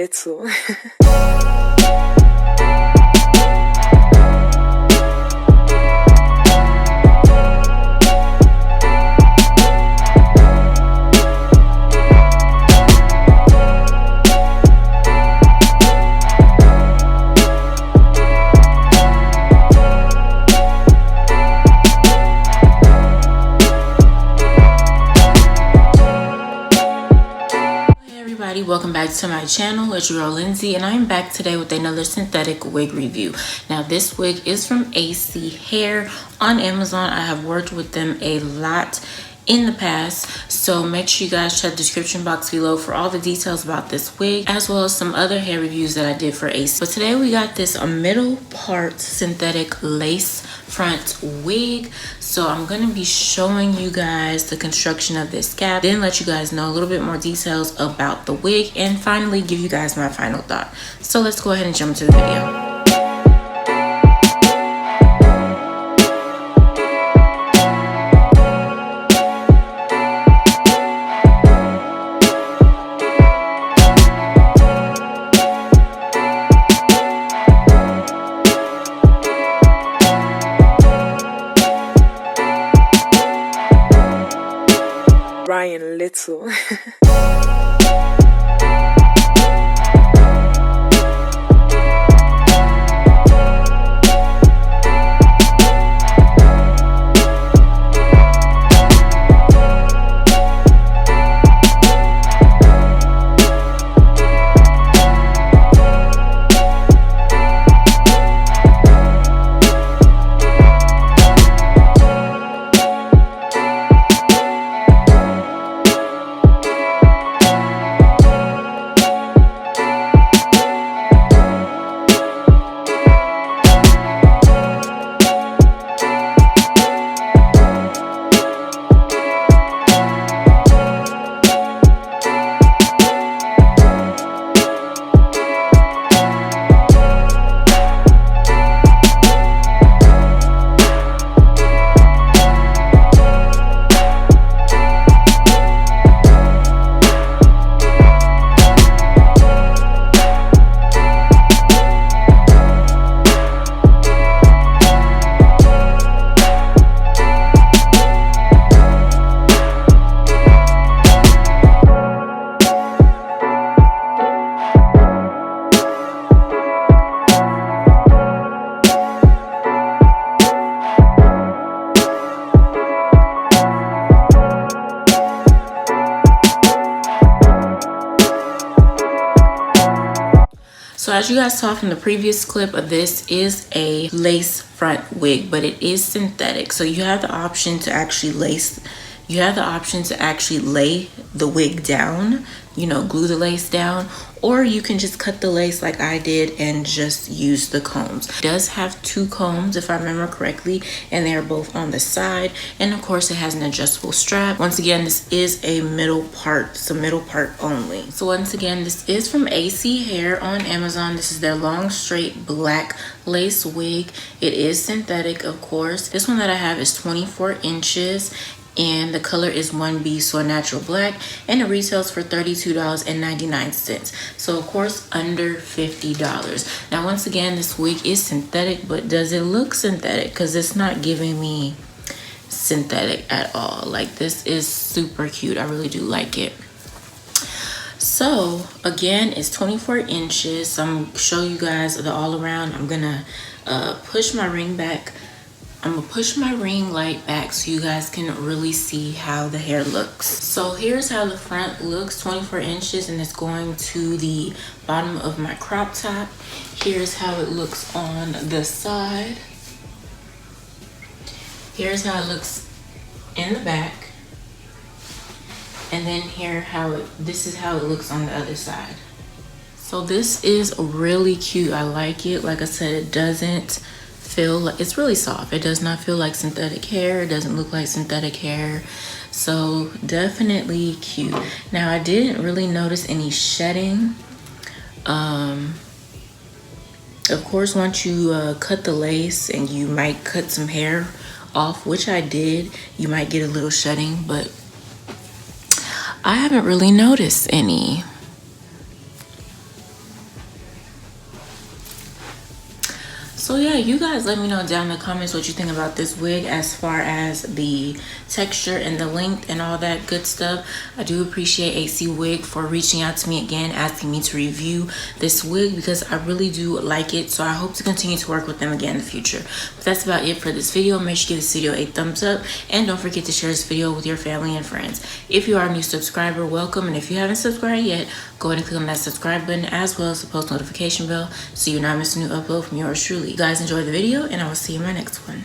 little. Welcome back to my channel. It's your girl Lindsay, and I'm back today with another synthetic wig review. Now this wig is from Aisi hair on Amazon. I have worked with them a lot in the past, so make sure you guys check the description box below for all the details about this wig, as well as some other hair reviews that I did for Aisi. But today we got this middle part synthetic lace front wig. So I'm going to be showing you guys the construction of this cap, then let you guys know a little bit more details about the wig, and finally give you guys my final thought. So let's go ahead and jump into the video. Little. So as you guys saw from the previous clip, this is a lace front wig, but it is synthetic. So you have the option to actually lay the wig down, you know, glue the lace down, or you can just cut the lace like I did and just use the combs. It does have two combs if I remember correctly, and they are both on the side, and of course it has an adjustable strap. Once again, this is a middle part, so middle part only. So once again, this is from Aisi hair on Amazon. This is their long straight black lace wig. It is synthetic, of course. This one that I have is 24 inches and the color is 1B, so a natural black, and it retails for $32.99. So of course under $50. Now once again, this wig is synthetic, but does it look synthetic? Because it's not giving me synthetic at all. Like, this is super cute. I really do like it. So again, it's 24 inches. I'm gonna show you guys the all around. I'm gonna push my ring back. I'm gonna push my ring light back so you guys can really see how the hair looks. So here's how the front looks, 24 inches, and it's going to the bottom of my crop top. Here's how it looks on the side. Here's how it looks in the back. And then this is how it looks on the other side. So this is really cute. I like it. Like I said, it doesn't feel like, it's really soft. It does not feel like synthetic hair. It doesn't look like synthetic hair. So definitely cute. Now I didn't really notice any shedding. Of course, once you cut the lace and you might cut some hair off, which I did, you might get a little shedding, but I haven't really noticed any. So yeah, you guys let me know down in the comments what you think about this wig as far as the texture and the length and all that good stuff. I do appreciate Aisi Wig for reaching out to me again, asking me to review this wig because I really do like it. So I hope to continue to work with them again in the future. But that's about it for this video. Make sure you give this video a thumbs up and don't forget to share this video with your family and friends. If you are a new subscriber, welcome. And if you haven't subscribed yet, go ahead and click on that subscribe button as well as the post notification bell so you're not missing a new upload from yours truly. You guys enjoy the video and I will see you in my next one.